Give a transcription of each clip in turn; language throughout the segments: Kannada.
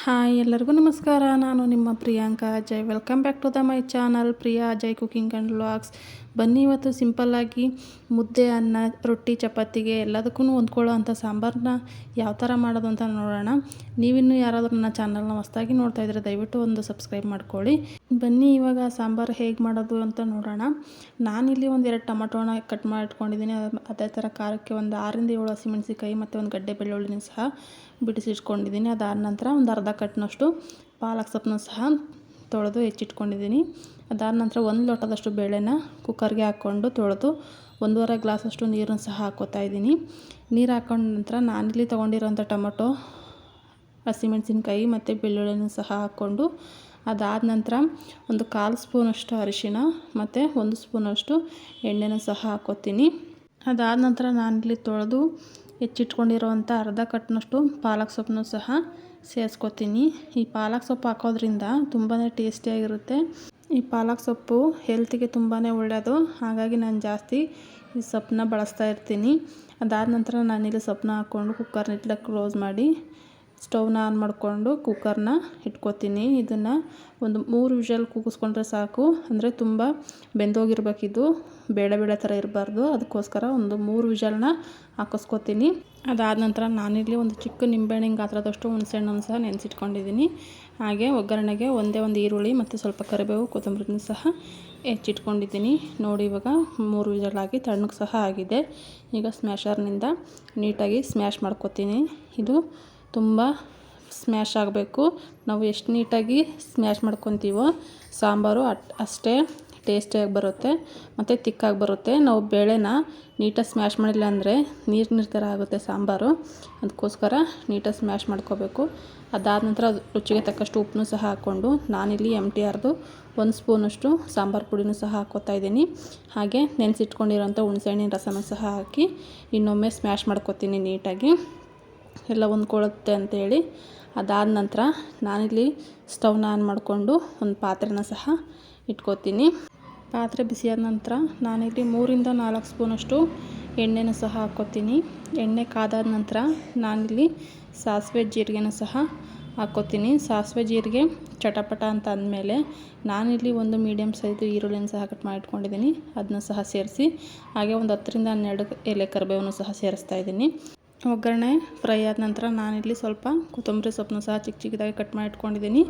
ಹಾಯ್ ಎಲ್ಲರಿಗೂ ನಮಸ್ಕಾರ. ನಾನು ನಿಮ್ಮ Priyanka Ajay. Welcome back to my channel Priya Ajay cooking and vlogs. ಬನ್ನಿ ಇವತ್ತು ಸಿಂಪಲ್ಲಾಗಿ ಮುದ್ದೆ, ಅನ್ನ, ರೊಟ್ಟಿ, ಚಪಾತಿಗೆ ಎಲ್ಲದಕ್ಕೂ ಹೊಂದ್ಕೊಳ್ಳೋ ಅಂಥ ಸಾಂಬಾರನ್ನ ಯಾವ ಥರ ಮಾಡೋದು ಅಂತ ನೋಡೋಣ. ನೀವಿನ್ನೂ ಯಾರಾದರೂ ನನ್ನ ಚಾನಲ್ನ ಹೊಸದಾಗಿ ನೋಡ್ತಾ ಇದ್ದರೆ ದಯವಿಟ್ಟು ಒಂದು ಸಬ್ಸ್ಕ್ರೈಬ್ ಮಾಡ್ಕೊಳ್ಳಿ. ಬನ್ನಿ ಇವಾಗ ಸಾಂಬಾರು ಹೇಗೆ ಮಾಡೋದು ಅಂತ ನೋಡೋಣ. ನಾನಿಲ್ಲಿ ಒಂದು 2 ಟೊಮಟೋನ ಕಟ್ ಮಾಡಿ ಇಟ್ಕೊಂಡಿದ್ದೀನಿ. ಅದೇ ಥರ ಖಾರಕ್ಕೆ ಒಂದು 6ರಿಂದ 7 ಹಸಿಮೆಣಸಿಕಾಯಿ ಮತ್ತು ಒಂದು ಗಡ್ಡೆ ಬೆಳ್ಳುಳ್ಳಿನ ಸಹ ಬಿಡಿಸಿಟ್ಕೊಂಡಿದ್ದೀನಿ. ಅದಾದ ನಂತರ ಒಂದು ಅರ್ಧ ಕಟ್ನಷ್ಟು ಪಾಲಕ್ ಸೊಪ್ಪನ್ನು ಸಹ ತೊಳೆದು ಹೆಚ್ಚಿಟ್ಕೊಂಡಿದ್ದೀನಿ. ಅದಾದ ನಂತರ 1 ಲೋಟದಷ್ಟು ಬೇಳೆನ ಕುಕ್ಕರ್ಗೆ ಹಾಕ್ಕೊಂಡು ತೊಳೆದು 1.5 ಗ್ಲಾಸಷ್ಟು ನೀರನ್ನು ಸಹ ಹಾಕ್ಕೋತಾ ಇದ್ದೀನಿ. ನೀರು ಹಾಕೊಂಡ ನಂತರ ನಾನಿಲ್ಲಿ ತೊಗೊಂಡಿರೋಂಥ ಟೊಮಟೊ, ಹಸಿಮೆಣಸಿನ್ಕಾಯಿ ಮತ್ತು ಬೆಳ್ಳುಳ್ಳಿನೂ ಸಹ ಹಾಕ್ಕೊಂಡು ಅದಾದ ನಂತರ ಒಂದು 1/4 ಸ್ಪೂನಷ್ಟು ಅರಿಶಿಣ ಮತ್ತು 1 ಸ್ಪೂನಷ್ಟು ಎಣ್ಣೆನೂ ಸಹ ಹಾಕ್ಕೋತೀನಿ. ಅದಾದ ನಂತರ ನಾನಿಲ್ಲಿ ತೊಳೆದು ಹೆಚ್ಚಿಟ್ಕೊಂಡಿರೋವಂಥ ಅರ್ಧ ಕಟ್ನಷ್ಟು ಪಾಲಕ್ ಸೊಪ್ಪನ್ನು ಸಹ ಸೇರಿಸ್ಕೊತೀನಿ. ಈ ಪಾಲಕ್ ಸೊಪ್ಪು ಹಾಕೋದ್ರಿಂದ ತುಂಬಾ ಟೇಸ್ಟಿಯಾಗಿರುತ್ತೆ. ಈ ಪಾಲಕ್ ಸೊಪ್ಪು ಹೆಲ್ತಿಗೆ ತುಂಬಾ ಒಳ್ಳೆಯದು. ಹಾಗಾಗಿ ನಾನು ಜಾಸ್ತಿ ಈ ಸೊಪ್ಪನ್ನ ಬಳಸ್ತಾ ಇರ್ತೀನಿ. ಅದಾದ ನಂತರ ನಾನಿಲ್ಲಿ ಸೊಪ್ಪನ್ನ ಹಾಕ್ಕೊಂಡು ಕುಕ್ಕರ್ನ ನೀಟಾಗಿ ಕ್ಲೋಸ್ ಮಾಡಿ ಸ್ಟವ್ನ ಆನ್ ಮಾಡಿಕೊಂಡು ಕುಕ್ಕರ್ನ ಇಟ್ಕೋತೀನಿ. ಇದನ್ನು ಒಂದು 3 ವಿಷಲ್ ಕೂಗಿಸ್ಕೊಂಡ್ರೆ ಸಾಕು. ಅಂದರೆ ತುಂಬ ಬೆಂದೋಗಿರ್ಬೇಕಿದು, ಬೇಳೆ ಥರ ಇರಬಾರ್ದು. ಅದಕ್ಕೋಸ್ಕರ ಒಂದು 3 ವಿಷಲ್ನ ಹಾಕಿಸ್ಕೊತೀನಿ. ಅದಾದ ನಂತರ ನಾನಿಲ್ಲಿ ಒಂದು ಚಿಕ್ಕ ನಿಂಬೆಹಣ್ಣಿನ ಗಾತ್ರದಷ್ಟು ಹುಣಸೆಹಣ್ಣನ್ನು ಸಹ ನೆನೆಸಿಟ್ಕೊಂಡಿದ್ದೀನಿ. ಹಾಗೆ ಒಗ್ಗರಣೆಗೆ ಒಂದು ಈರುಳ್ಳಿ ಮತ್ತು ಸ್ವಲ್ಪ ಕರಿಬೇವು, ಕೊತ್ತಂಬರಿನೂ ಸಹ ಹೆಚ್ಚಿಟ್ಕೊಂಡಿದ್ದೀನಿ. ನೋಡಿ ಇವಾಗ 3 ವಿಷಲ್ ತಣ್ಣಗೆ ಸಹ ಆಗಿದೆ. ಈಗ ಸ್ಮ್ಯಾಶರ್ನಿಂದ ನೀಟಾಗಿ ಸ್ಮ್ಯಾಶ್ ಮಾಡ್ಕೊತೀನಿ. ಇದು ತುಂಬ ಸ್ಮ್ಯಾಶ್ ಆಗಬೇಕು. ನಾವು ಎಷ್ಟು ನೀಟಾಗಿ ಸ್ಮ್ಯಾಶ್ ಮಾಡ್ಕೊತೀವೋ ಸಾಂಬಾರು ಅಷ್ಟೇ ಟೇಸ್ಟಿಯಾಗಿ ಬರುತ್ತೆ ಮತ್ತು ತಿಕ್ಕಾಗಿ ಬರುತ್ತೆ. ನಾವು ಬೇಳೆನ ನೀಟಾಗಿ ಸ್ಮ್ಯಾಶ್ ಮಾಡಿಲ್ಲ ಅಂದರೆ ನೀರು ಥರ ಆಗುತ್ತೆ ಸಾಂಬಾರು. ಅದಕ್ಕೋಸ್ಕರ ನೀಟಾಗಿ ಸ್ಮ್ಯಾಶ್ ಮಾಡ್ಕೋಬೇಕು. ಅದಾದ ನಂತರ ರುಚಿಗೆ ತಕ್ಕಷ್ಟು ಉಪ್ಪನ್ನು ಸಹ ಹಾಕ್ಕೊಂಡು ನಾನಿಲ್ಲಿ MTRದು 1 ಸ್ಪೂನಷ್ಟು ಸಾಂಬಾರು ಪುಡಿನೂ ಸಹ ಹಾಕ್ಕೋತಾ ಇದ್ದೀನಿ. ಹಾಗೆ ನೆನೆಸಿಟ್ಕೊಂಡಿರೋಂಥ ಹುಣಸೆಹಣ್ಣಿನ ರಸನೂ ಸಹ ಹಾಕಿ ಇನ್ನೊಮ್ಮೆ ಸ್ಮ್ಯಾಶ್ ಮಾಡ್ಕೊತೀನಿ ನೀಟಾಗಿ, ಎಲ್ಲ ಹೊಂದ್ಕೊಳ್ಳುತ್ತೆ ಅಂತೇಳಿ. ಅದಾದ ನಂತರ ನಾನಿಲ್ಲಿ ಸ್ಟವ್ನ ಆನ್ ಮಾಡಿಕೊಂಡು ಒಂದು ಪಾತ್ರೆನ ಸಹ ಇಟ್ಕೋತೀನಿ. ಪಾತ್ರೆ ಬಿಸಿಯಾದ ನಂತರ ನಾನಿಲ್ಲಿ 3ರಿಂದ 4 ಸ್ಪೂನಷ್ಟು ಎಣ್ಣೆನ ಸಹ ಹಾಕ್ಕೋತೀನಿ. ಎಣ್ಣೆ ಕಾದಾದ ನಂತರ ನಾನಿಲ್ಲಿ ಸಾಸಿವೆ ಜೀರಿಗೆನೂ ಸಹ ಹಾಕ್ಕೋತೀನಿ. ಸಾಸಿವೆ ಜೀರಿಗೆ ಚಟಪಟ ಅಂತ ಅಂದಮೇಲೆ ನಾನಿಲ್ಲಿ ಒಂದು ಮೀಡಿಯಮ್ ಸೈಜ್ ಈರುಳ್ಳಿನ ಸಹ ಕಟ್ ಮಾಡಿ ಇಟ್ಕೊಂಡಿದ್ದೀನಿ. ಅದನ್ನು ಸಹ ಸೇರಿಸಿ ಹಾಗೆ ಒಂದು 10ರಿಂದ 12 ಎಲೆ ಕರಿಬೇವನ್ನು ಸಹ ಸೇರಿಸ್ತಾ ಇದ್ದೀನಿ. ಒಗ್ಗರಣೆ ಫ್ರೈ ಆದ ನಂತರ ನಾನಿಲ್ಲಿ ಸ್ವಲ್ಪ ಕೊತ್ತಂಬರಿ ಸೊಪ್ಪನ್ನು ಸಹ ಚಿಕ್ಕದಾಗಿ ಕಟ್ ಮಾಡಿ ಇಟ್ಕೊಂಡಿದ್ದೀನಿ.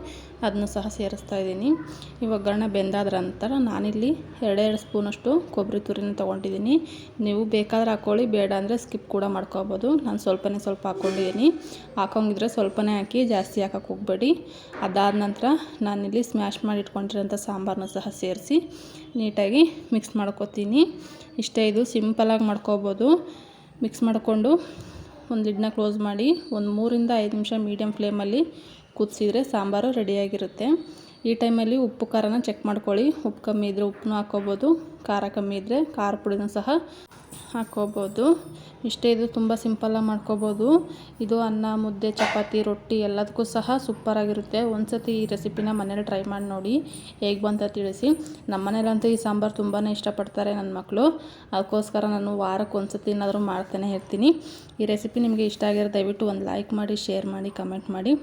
ಅದನ್ನು ಸಹ ಸೇರಿಸ್ತಾ ಇದ್ದೀನಿ. ಈ ಒಗ್ಗರಣೆ ಬೆಂದಾದ ನಂತರ ನಾನಿಲ್ಲಿ 2 ಸ್ಪೂನಷ್ಟು ಕೊಬ್ಬರಿ ತುರಿನ ತೊಗೊಂಡಿದ್ದೀನಿ. ನೀವು ಬೇಕಾದ್ರೆ ಹಾಕ್ಕೊಳ್ಳಿ, ಬೇಡ ಅಂದರೆ ಸ್ಕಿಪ್ ಕೂಡ ಮಾಡ್ಕೊಬೋದು. ನಾನು ಸ್ವಲ್ಪ ಹಾಕ್ಕೊಂಡಿದ್ದೀನಿ. ಹಾಕೋಂಗಿದ್ರೆ ಸ್ವಲ್ಪನೇ ಹಾಕಿ, ಜಾಸ್ತಿ ಹಾಕೋಕ್ಕೆ ಹೋಗಬೇಡಿ. ಅದಾದ ನಂತರ ನಾನಿಲ್ಲಿ ಸ್ಮ್ಯಾಶ್ ಮಾಡಿ ಇಟ್ಕೊಂಡಿರೋಂಥ ಸಾಂಬಾರನ್ನ ಸಹ ಸೇರಿಸಿ ನೀಟಾಗಿ ಮಿಕ್ಸ್ ಮಾಡ್ಕೊತೀನಿ. ಇಷ್ಟೇ, ಇದು ಸಿಂಪಲಾಗಿ ಮಾಡ್ಕೊಬೋದು. ಮಿಕ್ಸ್ ಮಾಡಿಕೊಂಡು ಒಂದು ಲಿಡ್ನ ಕ್ಲೋಸ್ ಮಾಡಿ ಒಂದು 3ರಿಂದ 5 ನಿಮಿಷ ಮೀಡಿಯಮ್ ಫ್ಲೇಮಲ್ಲಿ ಕುದಿಸಿದ್ರೆ ಸಾಂಬಾರು ರೆಡಿಯಾಗಿರುತ್ತೆ. ಈ ಟೈಮಲ್ಲಿ ಉಪ್ಪು ಖಾರನ ಚೆಕ್ ಮಾಡ್ಕೊಳ್ಳಿ. ಉಪ್ಪು ಕಮ್ಮಿ ಇದ್ದರೆ ಉಪ್ಪನ್ನು ಹಾಕ್ಕೋಬೋದು, ಖಾರ ಕಮ್ಮಿ ಇದ್ದರೆ ಖಾರ ಪುಡಿನೂ ಸಹ ಹಾಕ್ಕೋಬೋದು. ಇಷ್ಟೇ, ಇದು ತುಂಬ ಸಿಂಪಲ್ಲಾಗಿ ಮಾಡ್ಕೋಬೋದು. ಇದು ಅನ್ನ, ಮುದ್ದೆ, ಚಪಾತಿ, ರೊಟ್ಟಿ ಎಲ್ಲದಕ್ಕೂ ಸಹ ಸೂಪರಾಗಿರುತ್ತೆ. ಒಂದು ಸತಿ ಈ ರೆಸಿಪಿನ ಮನೇಲಿ ಟ್ರೈ ಮಾಡಿ ನೋಡಿ, ಹೇಗೆ ಬಂತ ತಿಳಿಸಿ. ನಮ್ಮ ಮನೇಲಂತೂ ಈ ಸಾಂಬಾರು ತುಂಬಾ ಇಷ್ಟಪಡ್ತಾರೆ ನನ್ನ ಮಕ್ಕಳು. ಅದಕ್ಕೋಸ್ಕರ ನಾನು ವಾರಕ್ಕೆ ಒಂದು ಸತಿ ಏನಾದರೂ ಮಾಡ್ತಾನೆ ಇರ್ತೀನಿ. ಈ ರೆಸಿಪಿ ನಿಮಗೆ ಇಷ್ಟ ಆಗಿರೋ ದಯವಿಟ್ಟು ಒಂದು ಲೈಕ್ ಮಾಡಿ, ಶೇರ್ ಮಾಡಿ, ಕಮೆಂಟ್ ಮಾಡಿ.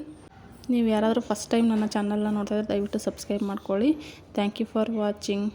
ನೀವು ಯಾರಾದರೂ ಫಸ್ಟ್ ಟೈಮ್ ನನ್ನ ಚಾನಲ್ನ ನೋಡ್ತಾ ಇದ್ದರೆ ದಯವಿಟ್ಟು ಸಬ್ಸ್ಕ್ರೈಬ್ ಮಾಡ್ಕೊಳ್ಳಿ. Thank you for watching.